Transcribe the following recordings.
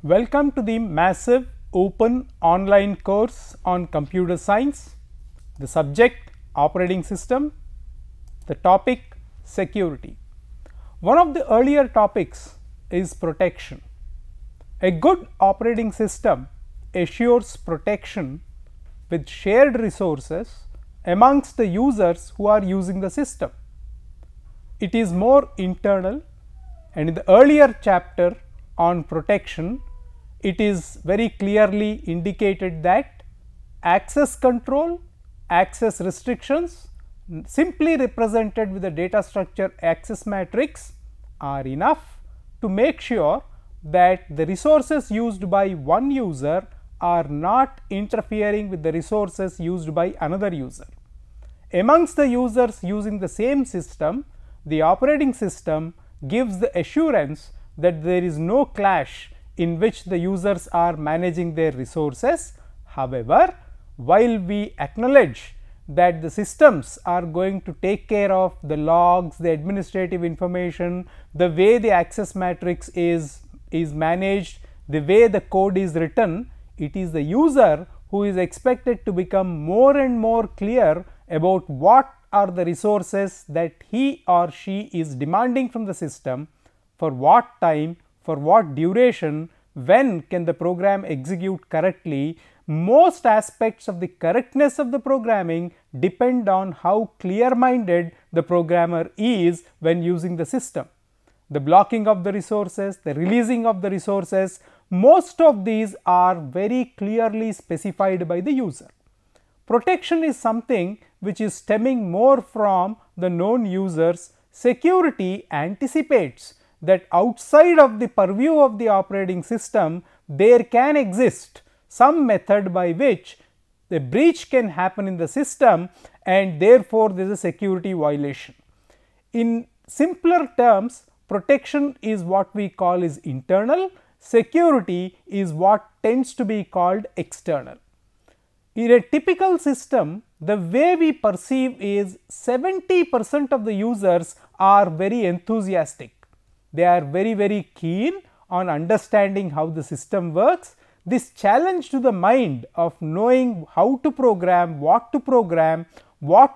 Welcome to the massive open online course on computer science. The subject operating system, the topic security. One of the earlier topics is protection. A good operating system assures protection with shared resources amongst the users who are using the system. It is more internal, and in the earlier chapter on protection, it is very clearly indicated that access control, access restrictions simply represented with the data structure access matrix are enough to make sure that the resources used by one user are not interfering with the resources used by another user. Amongst the users using the same system, the operating system gives the assurance that there is no clash in which the users are managing their resources. However, while we acknowledge that the systems are going to take care of the logs, the administrative information, the way the access matrix is managed, the way the code is written, it is the user who is expected to become more and more clear about what are the resources that he or she is demanding from the system, for what time, for what duration, when can the program execute correctly. Most aspects of the correctness of the programming depend on how clear-minded the programmer is when using the system. The blocking of the resources, the releasing of the resources, most of these are very clearly specified by the user. Protection is something which is stemming more from the known users. Security anticipates that outside of the purview of the operating system, there can exist some method by which the breach can happen in the system, and therefore there is a security violation. In simpler terms, protection is what we call is internal, security is what tends to be called external. In a typical system, the way we perceive is 70% of the users are very enthusiastic. They are very keen on understanding how the system works. This challenge to the mind of knowing how to program, what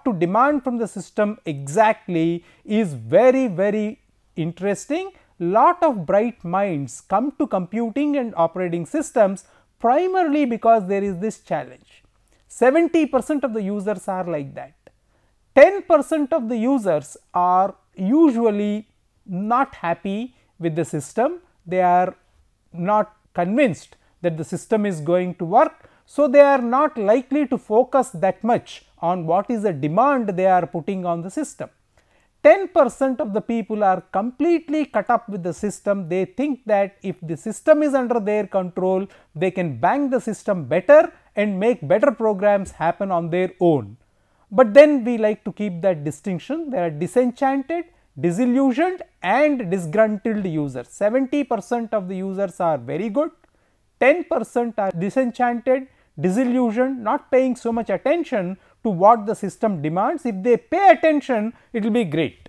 to demand from the system exactly is very interesting. Lot of bright minds come to computing and operating systems primarily because there is this challenge. 70% of the users are like that. 10% of the users are usually not happy with the system. They are not convinced that the system is going to work, so they are not likely to focus that much on what is the demand they are putting on the system. 10% of the people are completely cut up with the system. They think that if the system is under their control, they can bang the system better and make better programs happen on their own. But then we like to keep that distinction. There are disenchanted, disillusioned and disgruntled users. 70% of the users are very good, 10% are disenchanted, disillusioned, not paying so much attention to what the system demands. If they pay attention, it will be great.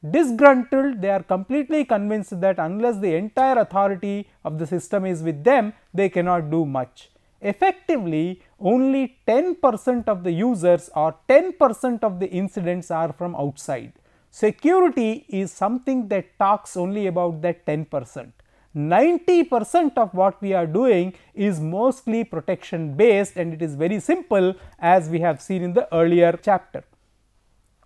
Disgruntled, they are completely convinced that unless the entire authority of the system is with them, they cannot do much. Effectively, only 10% of the users or 10% of the incidents are from outside. Security is something that talks only about that 10%. 90% of what we are doing is mostly protection based, and it is very simple, as we have seen in the earlier chapter.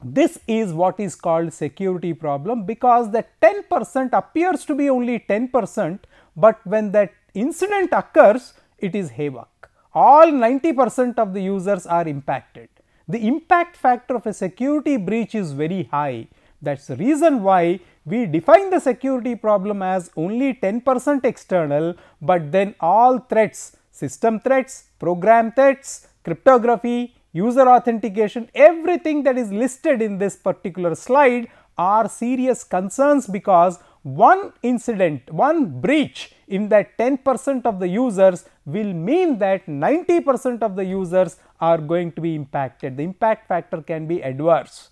This is what is called security problem, because that 10% appears to be only 10%, but when that incident occurs, it is havoc. All 90% of the users are impacted. The impact factor of a security breach is very high. That is the reason why we define the security problem as only 10% external, but then all threats, system threats, program threats, cryptography, user authentication, everything that is listed in this particular slide are serious concerns, because one incident, one breach in that 10% of the users will mean that 90% of the users are going to be impacted. The impact factor can be adverse.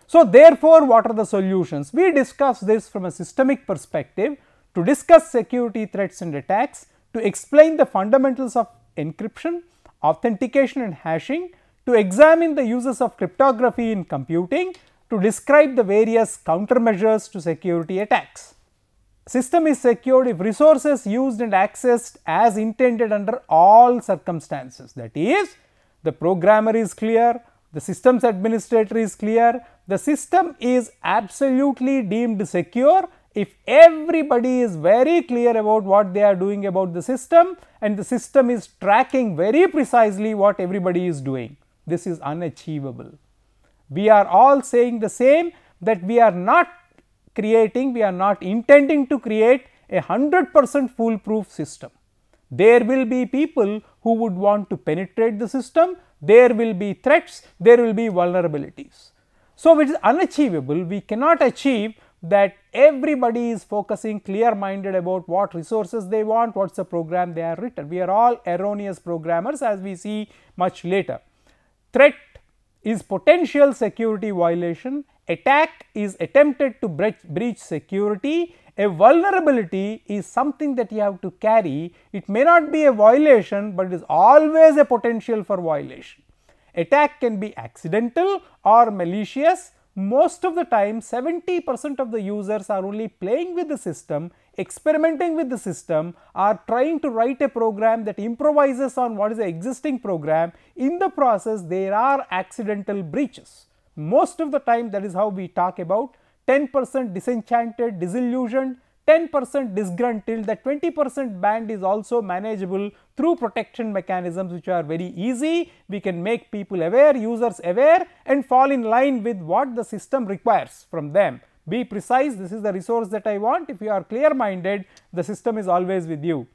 So therefore, what are the solutions? We discuss this from a systemic perspective to discuss security threats and attacks, to explain the fundamentals of encryption, authentication and hashing, to examine the uses of cryptography in computing, to describe the various countermeasures to security attacks. System is secured if resources used and accessed as intended under all circumstances. That is, the programmer is clear, the systems administrator is clear, the system is absolutely deemed secure if everybody is very clear about what they are doing about the system and the system is tracking very precisely what everybody is doing. This is unachievable. We are all saying the same, that we are not intending to create a 100% foolproof system. There will be people who would want to penetrate the system, there will be threats, there will be vulnerabilities. So, it is unachievable. We cannot achieve that everybody is focusing clear minded about what resources they want, what is the program they are written. We are all erroneous programmers, as we see much later. Threat is potential security violation, attack is attempted to breach security, a vulnerability is something that you have to carry. It may not be a violation, but it is always a potential for violation. Attack can be accidental or malicious. Most of the time 70% of the users are only playing with the system, experimenting with the system, are trying to write a program that improvises on what is the existing program. In the process there are accidental breaches. Most of the time that is how we talk about 10% disenchanted, disillusioned, 10% disgruntled. That 20% band is also manageable through protection mechanisms which are very easy. We can make people aware, users aware, and fall in line with what the system requires from them. Be precise, this is the resource that I want. If you are clear minded, the system is always with you.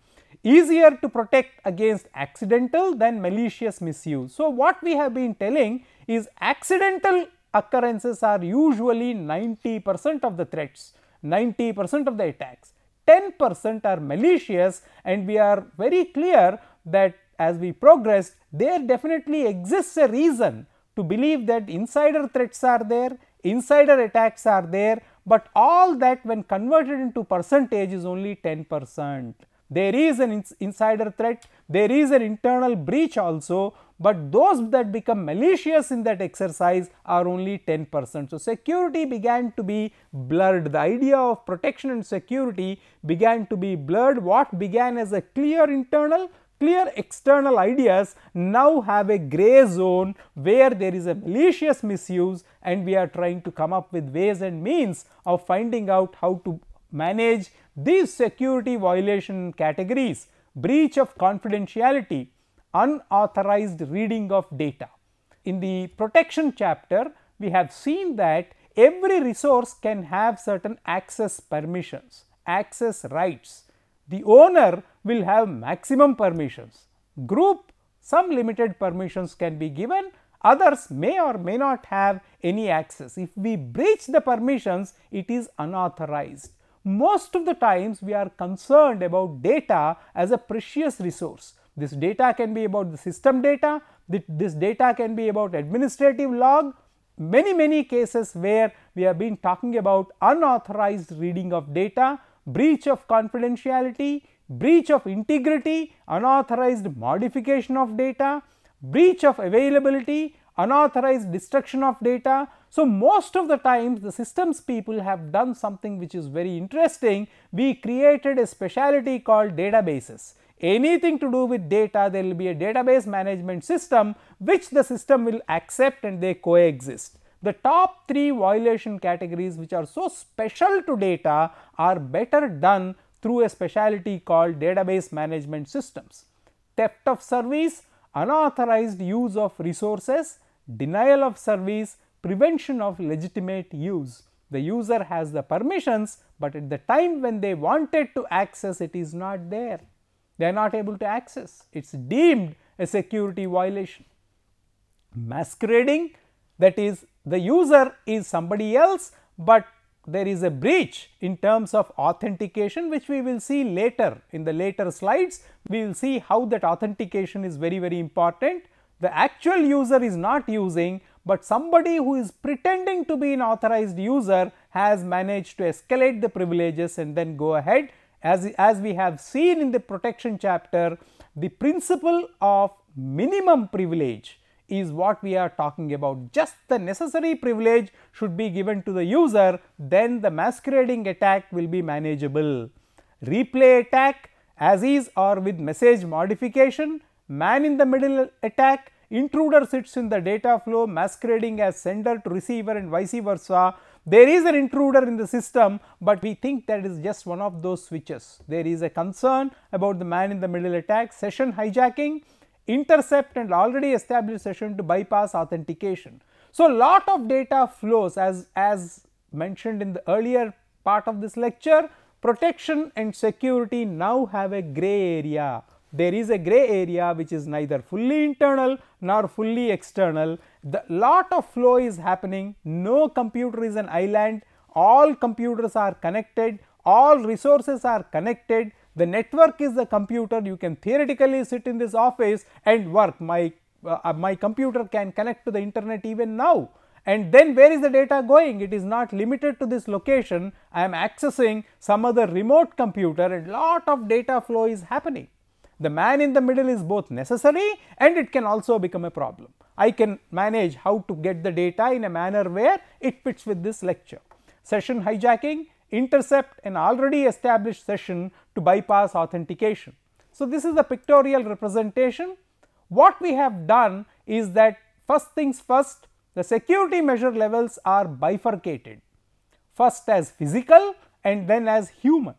Easier to protect against accidental than malicious misuse. So, what we have been telling is accidental occurrences are usually 90% of the threats, 90% of the attacks. 10% are malicious, and we are very clear that as we progress, there definitely exists a reason to believe that insider threats are there, insider attacks are there, but all that when converted into percentage is only 10%. There is an insider threat, there is an internal breach also, but those that become malicious in that exercise are only 10%. So, security began to be blurred. The idea of protection and security began to be blurred. What began as a clear internal, clear external ideas now have a gray zone where there is a malicious misuse, and we are trying to come up with ways and means of finding out how to manage these security violation categories: breach of confidentiality, unauthorized reading of data. In the protection chapter, we have seen that every resource can have certain access permissions, access rights. The owner will have maximum permissions. Group, some limited permissions can be given, others may or may not have any access. If we breach the permissions, it is unauthorized. Most of the times we are concerned about data as a precious resource. This data can be about the system data, this data can be about administrative log, many cases where we have been talking about unauthorized reading of data, breach of confidentiality, breach of integrity, unauthorized modification of data, breach of availability, unauthorized destruction of data. So, most of the times the systems people have done something which is very interesting. We created a specialty called databases. Anything to do with data, there will be a database management system which the system will accept, and they coexist. The top 3 violation categories which are so special to data are better done through a specialty called database management systems. Theft of service, unauthorized use of resources, denial of service, prevention of legitimate use. The user has the permissions, but at the time when they wanted to access, it is not there. They are not able to access. It is deemed a security violation. Masquerading, that is, the user is somebody else, but there is a breach in terms of authentication, which we will see later in the later slides. We will see how that authentication is very important. The actual user is not using, but somebody who is pretending to be an authorized user has managed to escalate the privileges and then go ahead As we have seen in the protection chapter, the principle of minimum privilege is what we are talking about. Just the necessary privilege should be given to the user, then the masquerading attack will be manageable. Replay attack as is or with message modification, man in the middle attack, intruder sits in the data flow masquerading as sender to receiver and vice versa. There is an intruder in the system, but we think that is just one of those switches. There is a concern about the man in the middle attack, session hijacking, intercept and already established session to bypass authentication. So, lot of data flows as mentioned in the earlier part of this lecture. Protection and security now have a gray area. There is a gray area which is neither fully internal nor fully external. The lot of flow is happening, no computer is an island, all computers are connected, all resources are connected. The network is the computer. You can theoretically sit in this office and work. My computer can connect to the internet even now. And then where is the data going? It is not limited to this location. I am accessing some other remote computer and lot of data flow is happening. The man in the middle is both necessary and it can also become a problem. I can manage how to get the data in a manner where it fits with this lecture. Session hijacking, intercept an already established session to bypass authentication. So, this is the pictorial representation. What we have done is that first things first, the security measure levels are bifurcated, first as physical and then as human.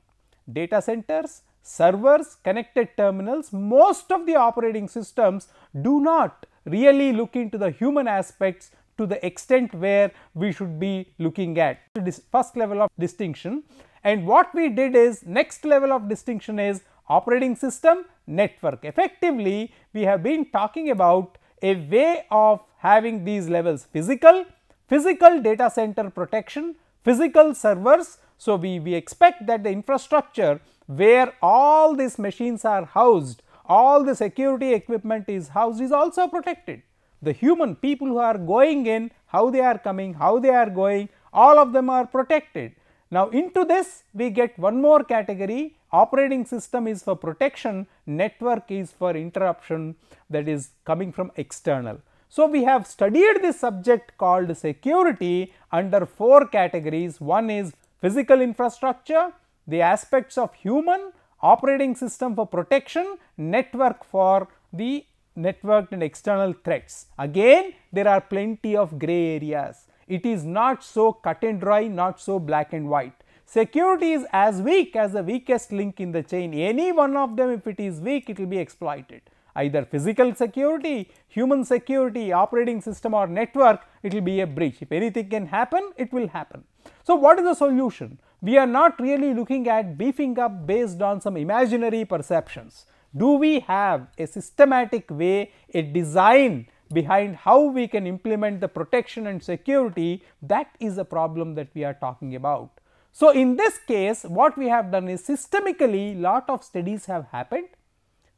Data centers, servers, connected terminals, most of the operating systems do not really look into the human aspects to the extent where we should be looking at this first level of distinction. And what we did is, next level of distinction is operating system, network. Effectively, we have been talking about a way of having these levels: physical data center protection, physical servers. So, we expect that the infrastructure where all these machines are housed, all the security equipment is housed, is also protected. The human people who are going in, how they are coming, how they are going, all of them are protected. Now, into this we get one more category: operating system is for protection, network is for interruption, that is coming from external. So, we have studied this subject called security under 4 categories. One is physical infrastructure, the aspects of human, operating system for protection, network for the networked and external threats. Again, there are plenty of gray areas. It is not so cut and dry, not so black and white. Security is as weak as the weakest link in the chain. Any one of them, if it is weak, it will be exploited. Either physical security, human security, operating system or network, it will be a breach. If anything can happen, it will happen. So, what is the solution? We are not really looking at beefing up based on some imaginary perceptions. Do we have a systematic way, a design behind how we can implement the protection and security? That is the problem that we are talking about. So, in this case, what we have done is, systemically lot of studies have happened.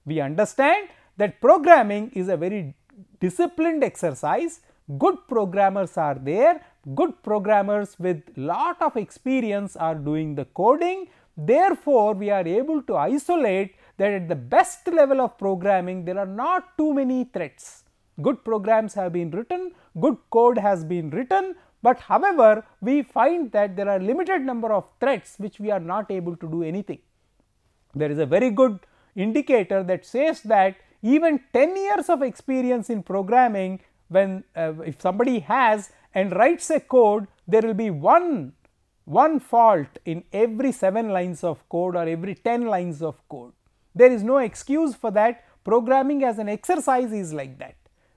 We understand that programming is a very disciplined exercise. Good programmers are there, good programmers with lot of experience are doing the coding. Therefore, we are able to isolate that at the best level of programming there are not too many threats. Good programs have been written, good code has been written, but however, we find that there are limited number of threats which we are not able to do anything. There is a very good indicator that says that even 10 years of experience in programming, when if somebody has and writes a code, there will be one fault in every 7 lines of code or every 10 lines of code. There is no excuse for that. Programming as an exercise is like that.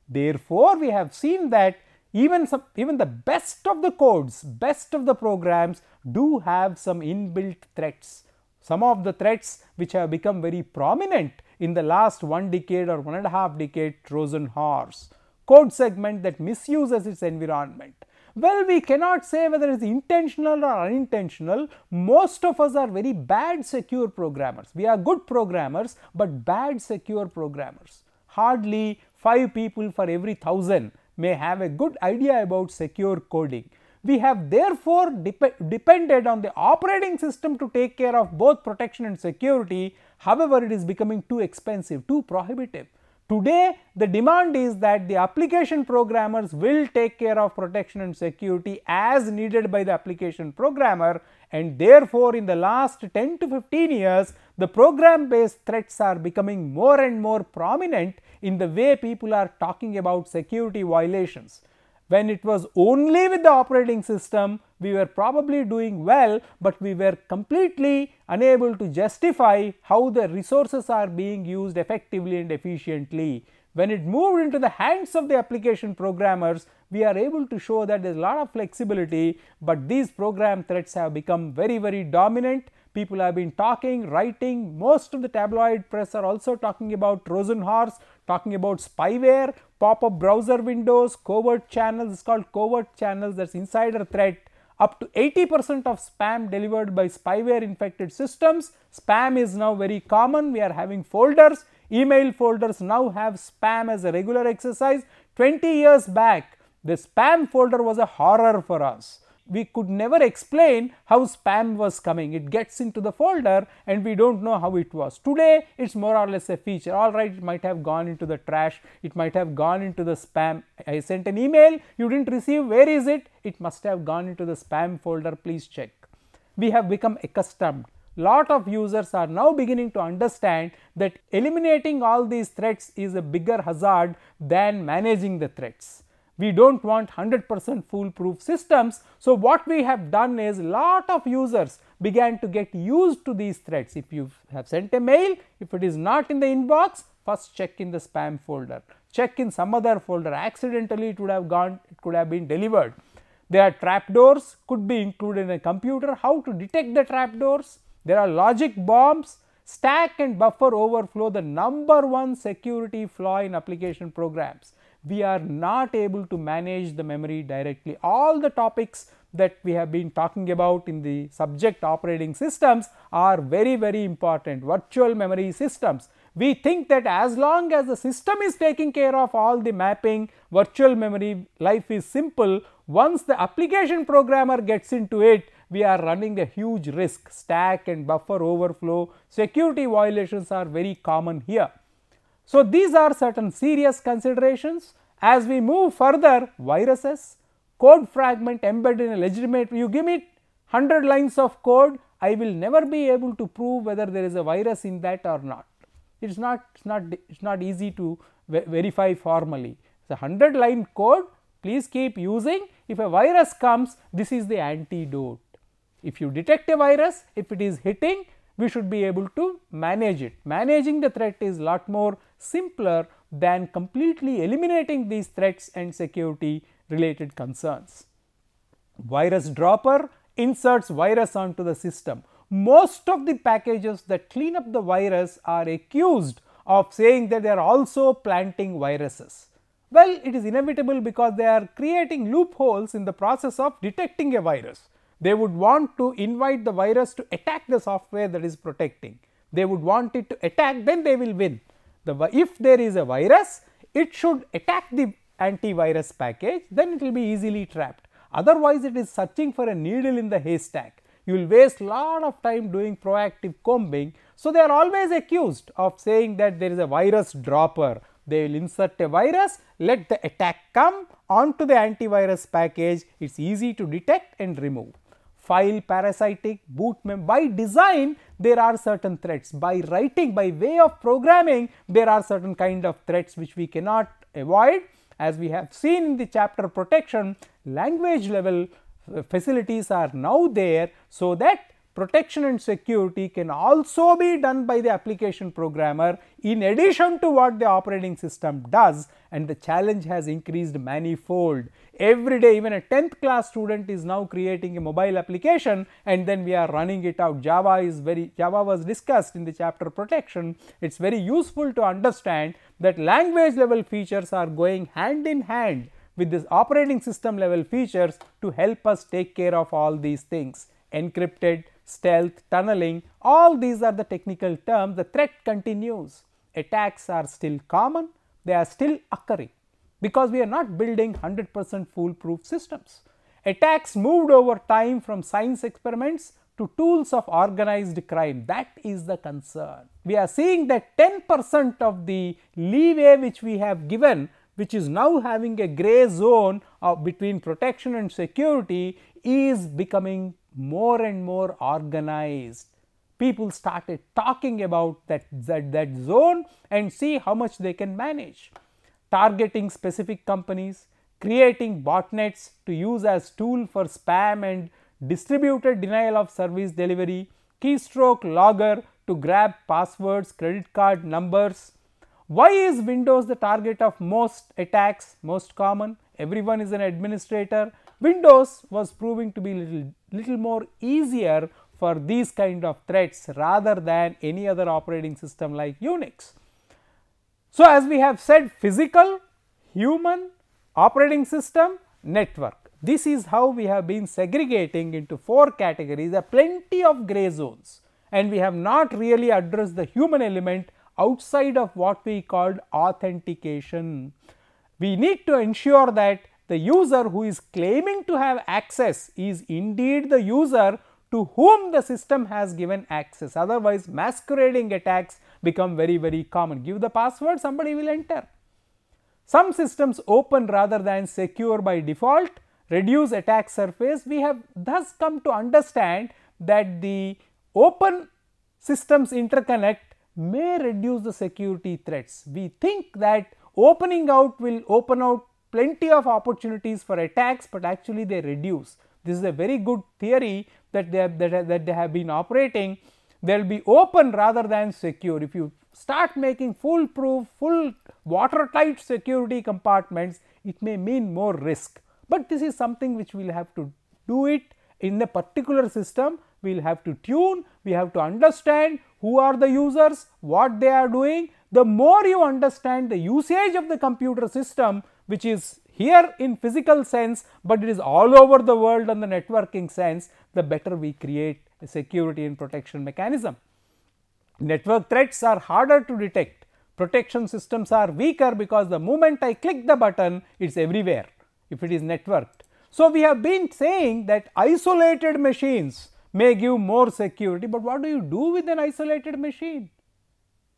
Therefore, we have seen that even the best of the codes, best of the programs do have some inbuilt threats. Some of the threats which have become very prominent in the last 1 decade or 1.5 decade: Trojan horse, code segment that misuses its environment. Well, we cannot say whether it is intentional or unintentional. Most of us are very bad secure programmers. We are good programmers, but bad secure programmers. Hardly 5 people for every 1000 may have a good idea about secure coding. We have therefore depended on the operating system to take care of both protection and security. However, it is becoming too expensive, too prohibitive. Today, the demand is that the application programmers will take care of protection and security as needed by the application programmer, and therefore, in the last 10 to 15 years, the program based threats are becoming more and more prominent in the way people are talking about security violations. When it was only with the operating system, we were probably doing well, but we were completely unable to justify how the resources are being used effectively and efficiently. When it moved into the hands of the application programmers, we are able to show that there is a lot of flexibility, but these program threats have become very dominant. People have been talking, writing, most of the tabloid press are also talking about Trojan horse, talking about spyware, pop-up browser windows, covert channels. It's called covert channels, that's insider threat. Up to 80% of spam delivered by spyware infected systems. Spam is now very common. We are having folders, email folders now have spam as a regular exercise. 20 years back, the spam folder was a horror for us. We could never explain how spam was coming. It gets into the folder and we don't know how it was. Today, it's more or less a feature. All right, it might have gone into the trash. It might have gone into the spam. I sent an email, you didn't receive, where is it? It must have gone into the spam folder, please check. We have become accustomed. Lot of users are now beginning to understand that eliminating all these threats is a bigger hazard than managing the threats. We don't want 100% foolproof systems. So, what we have done is lot of users began to get used to these threats. If you have sent a mail, if it is not in the inbox, first check in the spam folder, check in some other folder, accidentally it would have gone, it could have been delivered. There are trapdoors, could be included in a computer. How to detect the trapdoors? There are logic bombs. Stack and buffer overflow, the number one security flaw in application programs. We are not able to manage the memory directly. All the topics that we have been talking about in the subject operating systems are very important. Virtual memory systems. We think that as long as the system is taking care of all the mapping, virtual memory, life is simple. Once the application programmer gets into it, we are running a huge risk. Stack and buffer overflow, security violations are very common here. So, these are certain serious considerations. As we move further, viruses, code fragment embedded in a legitimate, you give me 100 lines of code, I will never be able to prove whether there is a virus in that or not. It's not easy to verify formally. It's a 100-line code, please keep using. If a virus comes, this is the antidote. If you detect a virus, if it is hitting, we should be able to manage it. Managing the threat is lot more simpler than completely eliminating these threats and security related concerns. Virus dropper inserts virus onto the system. Most of the packages that clean up the virus are accused of saying that they are also planting viruses. Well, it is inevitable because they are creating loopholes in the process of detecting a virus. They would want to invite the virus to attack the software that is protecting. They would want it to attack, then they will win. If there is a virus, it should attack the antivirus package, then it will be easily trapped. Otherwise, it is searching for a needle in the haystack. You will waste lot of time doing proactive combing. So, they are always accused of saying that there is a virus dropper. They will insert a virus, let the attack come onto the antivirus package. It is easy to detect and remove. File parasitic, boot mem. By design, there are certain threats. By writing, by way of programming, there are certain kind of threats which we cannot avoid. As we have seen in the chapter protection, language level facilities are now there, so that protection and security can also be done by the application programmer in addition to what the operating system does, and the challenge has increased manifold. Every day, even a 10th class student is now creating a mobile application and then we are running it out. Java was discussed in the chapter protection. It is very useful to understand that language level features are going hand in hand with this operating system level features to help us take care of all these things. Encrypted, stealth, tunneling, all these are the technical terms. The threat continues. Attacks are still common, they are still occurring because we are not building 100% foolproof systems. Attacks moved over time from science experiments to tools of organized crime. That is the concern. We are seeing that 10% of the leeway which we have given, which is now having a gray zone between protection and security, is becoming more and more organized. People started talking about that zone and see how much they can manage. Targeting specific companies, creating botnets to use as tool for spam and distributed denial of service delivery, keystroke logger to grab passwords, credit card numbers. Why is Windows the target of most attacks, most common? Everyone is an administrator. Windows was proving to be little more easier for these kind of threats rather than any other operating system like Unix. So, as we have said, physical, human, operating system, network. This is how we have been segregating into 4 categories. There are plenty of gray zones, and we have not really addressed the human element outside of what we called authentication. We need to ensure that the user who is claiming to have access is indeed the user to whom the system has given access. Otherwise, masquerading attacks become very common. Give the password, somebody will enter. Some systems open rather than secure by default, reduce attack surface. We have thus come to understand that the open systems interconnect may reduce the security threats. We think that opening out will open out plenty of opportunities for attacks, but actually they reduce. This is a very good theory that they have been operating. They will be open rather than secure. If you start making foolproof, full watertight security compartments, it may mean more risk. But this is something which we will have to do it in a particular system. We will have to tune, we have to understand who are the users, what they are doing. The more you understand the usage of the computer system, which is here in physical sense, but it is all over the world on the networking sense, the better we create a security and protection mechanism. Network threats are harder to detect. Protection systems are weaker because the moment I click the button, it is everywhere if it is networked. So, we have been saying that isolated machines may give more security, but what do you do with an isolated machine?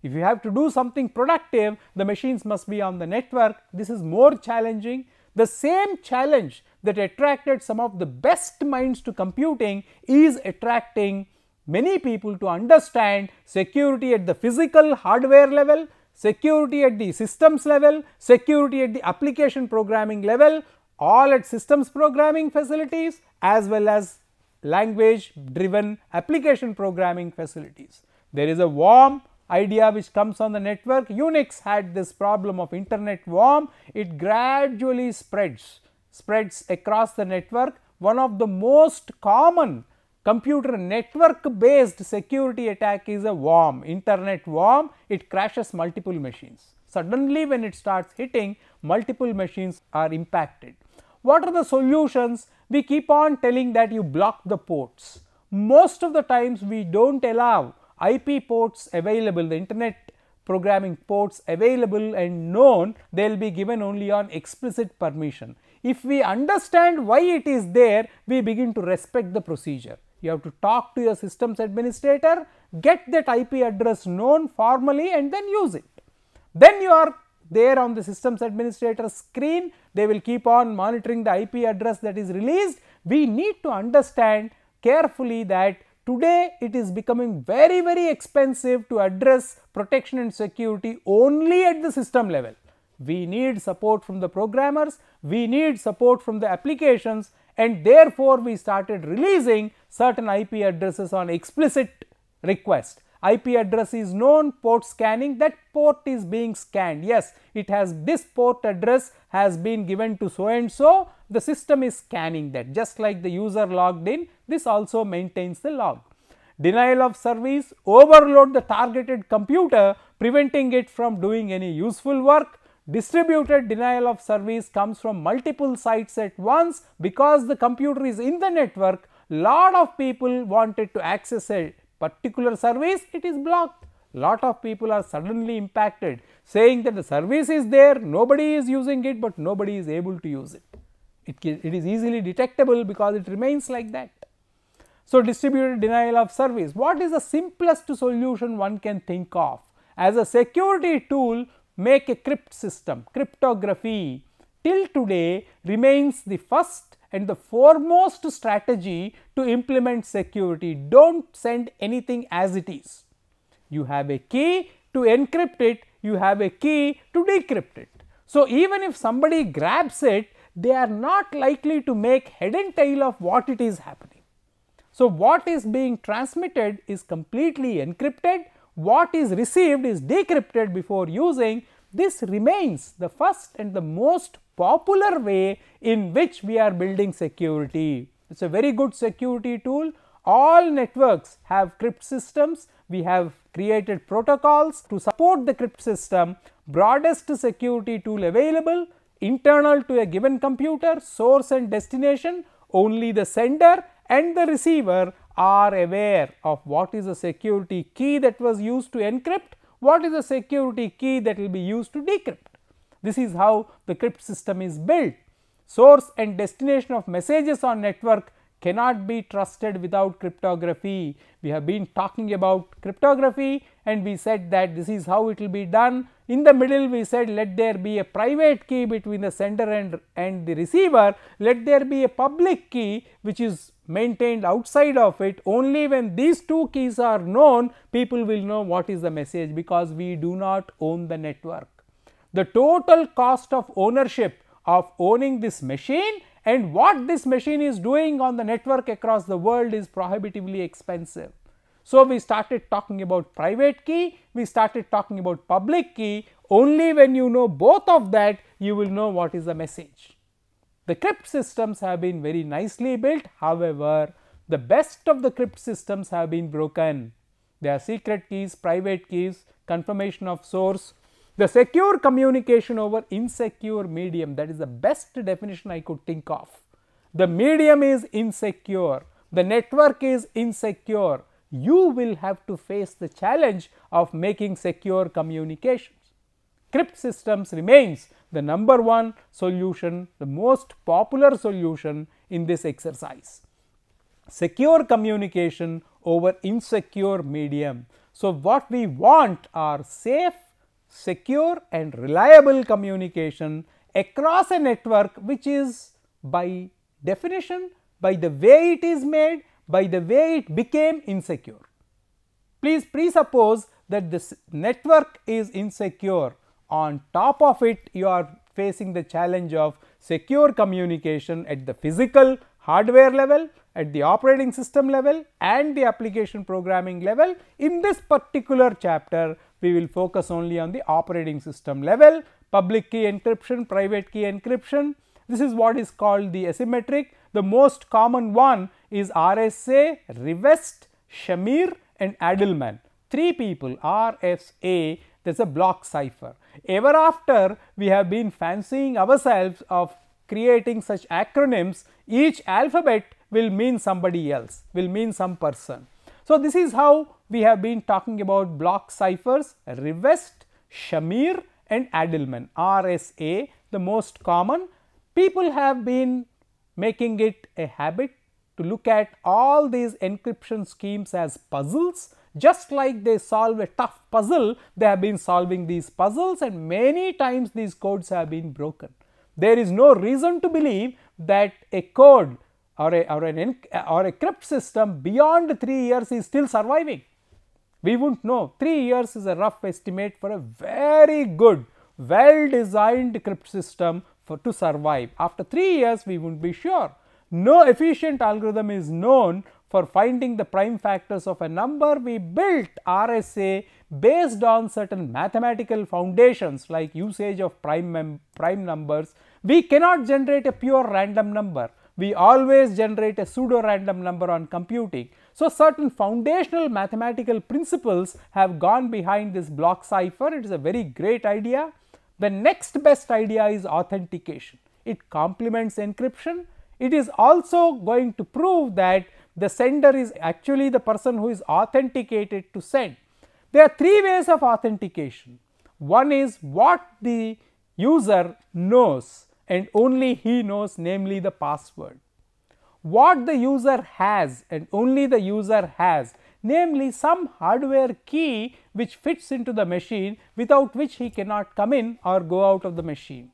If you have to do something productive, the machines must be on the network. This is more challenging. The same challenge that attracted some of the best minds to computing is attracting many people to understand security at the physical hardware level, security at the systems level, security at the application programming level, all at systems programming facilities as well as language driven application programming facilities. There is a worm idea which comes on the network. Unix had this problem of internet worm. It gradually spreads across the network. One of the most common computer network based security attack is a worm, internet worm. It crashes multiple machines. Suddenly when it starts hitting, multiple machines are impacted. What are the solutions? We keep on telling that you block the ports. Most of the times we do not allow IP ports available, the internet programming ports available and known, they will be given only on explicit permission. If we understand why it is there, we begin to respect the procedure. You have to talk to your systems administrator, get that IP address known formally and then use it. Then you are there on the systems administrator screen, they will keep on monitoring the IP address that is released. We need to understand carefully that today it is becoming very expensive to address protection and security only at the system level. We need support from the programmers, we need support from the applications, and therefore we started releasing certain IP addresses on explicit request. IP address is known, port scanning, that port is being scanned. Yes, it has this port address has been given to so and so, the system is scanning that. Just like the user logged in, this also maintains the log. Denial of service, overload the targeted computer, preventing it from doing any useful work. Distributed denial of service comes from multiple sites at once. Because the computer is in the network, lot of people wanted to access a particular service, it is blocked. Lot of people are suddenly impacted, saying that the service is there, nobody is using it, but nobody is able to use it. It is easily detectable because it remains like that. So, distributed denial of service, what is the simplest solution one can think of? As a security tool, make a crypt system. Cryptography till today remains the first and the foremost strategy to implement security. Do not send anything as it is. You have a key to encrypt it, you have a key to decrypt it. So, even if somebody grabs it, they are not likely to make head and tail of what it is happening. So, what is being transmitted is completely encrypted, what is received is decrypted before using. This remains the first and the most popular way in which we are building security. It is a very good security tool. All networks have crypt systems. We have created protocols to support the crypt system. Broadest security tool available, internal to a given computer, source and destination. Only the sender and the receiver are aware of what is the security key that was used to encrypt, what is the security key that will be used to decrypt. This is how the crypt system is built. Source and destination of messages on network cannot be trusted without cryptography. We have been talking about cryptography and we said that this is how it will be done. In the middle we said let there be a private key between the sender and the receiver, let there be a public key which is maintained outside of it. Only when these two keys are known, people will know what is the message, because we do not own the network. The total cost of ownership of owning this machine and what this machine is doing on the network across the world is prohibitively expensive. So, we started talking about private key, we started talking about public key. Only when you know both of that, you will know what is the message. The crypt systems have been very nicely built. However, the best of the crypt systems have been broken. They are secret keys, private keys, confirmation of source. The secure communication over insecure medium, that is the best definition I could think of. The medium is insecure, the network is insecure. You will have to face the challenge of making secure communications. Crypt systems remains the number one solution, the most popular solution in this exercise. Secure communication over insecure medium. So, what we want are safe, secure and reliable communication across a network which is by definition, by the way it is made, by the way it became insecure. Please presuppose that this network is insecure. On top of it, you are facing the challenge of secure communication at the physical hardware level, at the operating system level and the application programming level. In this particular chapter, we will focus only on the operating system level, public key encryption, private key encryption. This is what is called the asymmetric. The most common one is RSA, Rivest, Shamir and Adelman. 3 people, RSA, that is a block cipher. Ever after, we have been fancying ourselves of creating such acronyms. Each alphabet will mean somebody else, will mean some person. So, this is how we have been talking about block ciphers, Rivest, Shamir and Adelman. RSA, the most common. People have been making it a habit to look at all these encryption schemes as puzzles. Just like they solve a tough puzzle, they have been solving these puzzles and many times these codes have been broken. There is no reason to believe that a code or a crypt system beyond 3 years is still surviving. We wouldn't know. 3 years is a rough estimate for a very good, well designed crypt system to survive. After 3 years, we wouldn't be sure. No efficient algorithm is known for finding the prime factors of a number. We built RSA based on certain mathematical foundations like usage of prime numbers. We cannot generate a pure random number. We always generate a pseudo random number on computing. So, certain foundational mathematical principles have gone behind this block cipher. It is a very great idea. The next best idea is authentication. It complements encryption. It is also going to prove that the sender is actually the person who is authenticated to send. There are 3 ways of authentication. One is what the user knows and only he knows, namely the password. What the user has and only the user has, namely some hardware key which fits into the machine, without which he cannot come in or go out of the machine.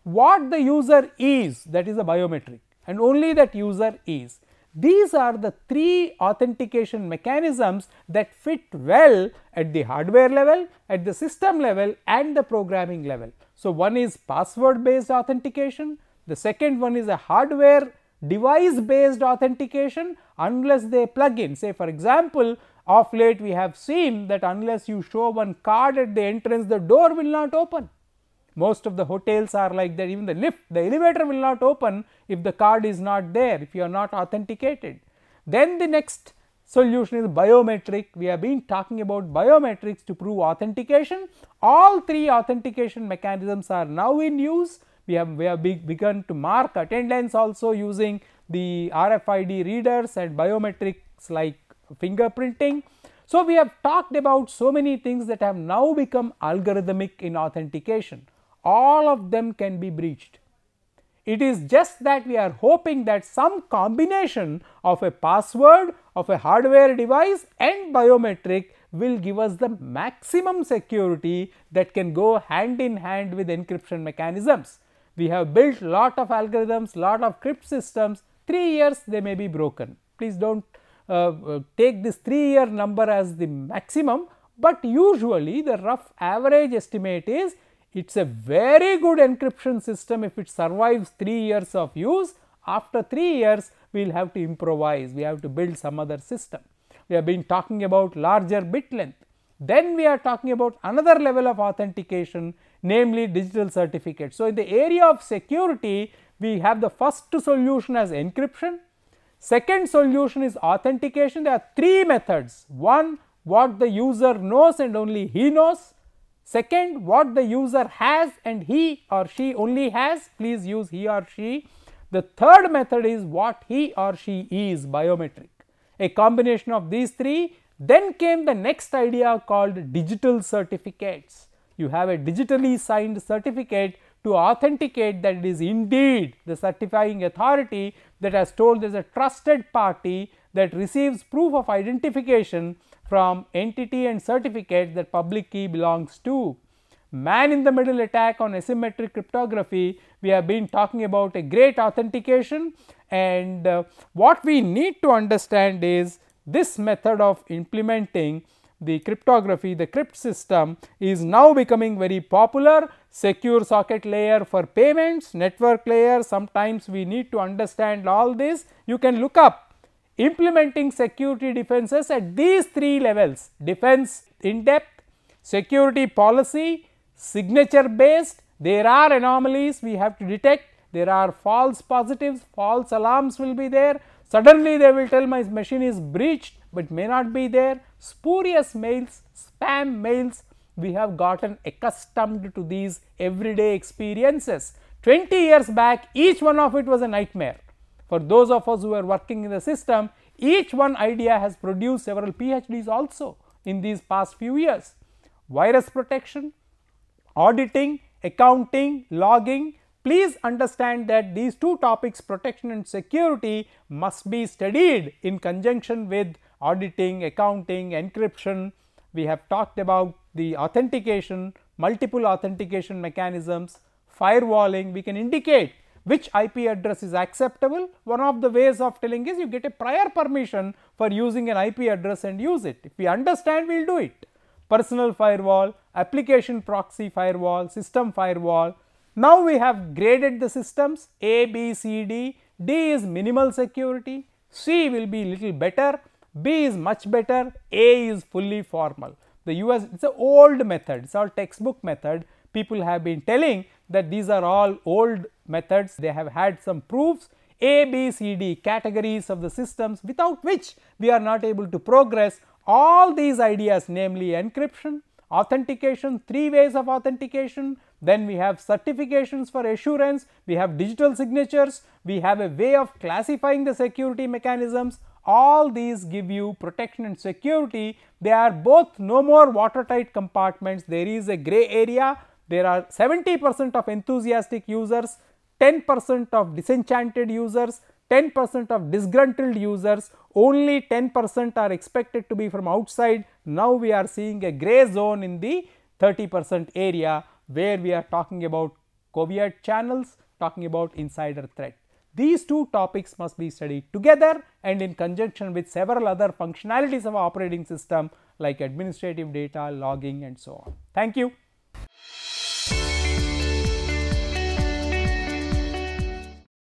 What the user is, that is a biometric, and only that user is. These are the three authentication mechanisms that fit well at the hardware level, at the system level and the programming level. So, one is password based authentication, the second one is a hardware device based authentication unless they plug in. Say for example, of late we have seen that unless you show one card at the entrance, the door will not open. Most of the hotels are like that, even the lift, the elevator will not open if the card is not there, if you are not authenticated. Then the next solution is biometric. We have been talking about biometrics to prove authentication. All three authentication mechanisms are now in use. We have begun to mark attendance also using the RFID readers and biometrics like fingerprinting. So, we have talked about so many things that have now become algorithmic in authentication. All of them can be breached. It is just that we are hoping that some combination of a password, of a hardware device and biometric will give us the maximum security that can go hand in hand with encryption mechanisms. We have built lot of algorithms, lot of crypt systems, 3 years they may be broken. Please do not take this 3-year number as the maximum, but usually the rough average estimate is it is a very good encryption system if it survives 3 years of use. After 3 years we will have to improvise, we have to build some other system. We have been talking about larger bit length. Then we are talking about another level of authentication, namely digital certificate. So, in the area of security we have the first solution as encryption, second solution is authentication. There are 3 methods. One, what the user knows and only he knows. Second, what the user has and he or she only has, please use he or she. The third method is what he or she is, biometric. A combination of these 3. Then came the next idea called digital certificates. You have a digitally signed certificate to authenticate that it is indeed the certifying authority that has told there is a trusted party that receives proof of identification from entity and certificate that public key belongs to. Man in the middle attack on asymmetric cryptography, we have been talking about a great authentication, and what we need to understand is this method of implementing the cryptography, the crypt system is now becoming very popular. Secure socket layer for payments, network layer, sometimes we need to understand all this. You can look up implementing security defenses at these 3 levels: defense in depth, security policy, signature based. There are anomalies we have to detect, there are false positives, false alarms will be there. Suddenly they will tell my machine is breached, but may not be there. Spurious mails, spam mails, we have gotten accustomed to these everyday experiences. 20 years back, each one of it was a nightmare. For those of us who are working in the system, each one idea has produced several PhDs also in these past few years. Virus protection, auditing, accounting, logging. Please understand that these 2 topics, protection and security, must be studied in conjunction with auditing, accounting, encryption. We have talked about the authentication, multiple authentication mechanisms, firewalling. We can indicate which IP address is acceptable. One of the ways of telling is you get a prior permission for using an IP address and use it. If we understand, we will do it. Personal firewall, application proxy firewall, system firewall. Now we have graded the systems A, B, C, D. D is minimal security, C will be little better, B is much better, A is fully formal. The US, it is an old method, it is all textbook method. People have been telling that these are all old methods, they have had some proofs. A, B, C, D categories of the systems without which we are not able to progress. All these ideas, namely encryption, authentication, 3 ways of authentication, then we have certifications for assurance, we have digital signatures, we have a way of classifying the security mechanisms. All these give you protection and security. They are both no more watertight compartments, there is a gray area. There are 70% of enthusiastic users, 10% of disenchanted users, 10% of disgruntled users, only 10% are expected to be from outside. Now we are seeing a gray zone in the 30% area where we are talking about covert channels, talking about insider threat. These two topics must be studied together and in conjunction with several other functionalities of operating system like administrative data, logging and so on. Thank you.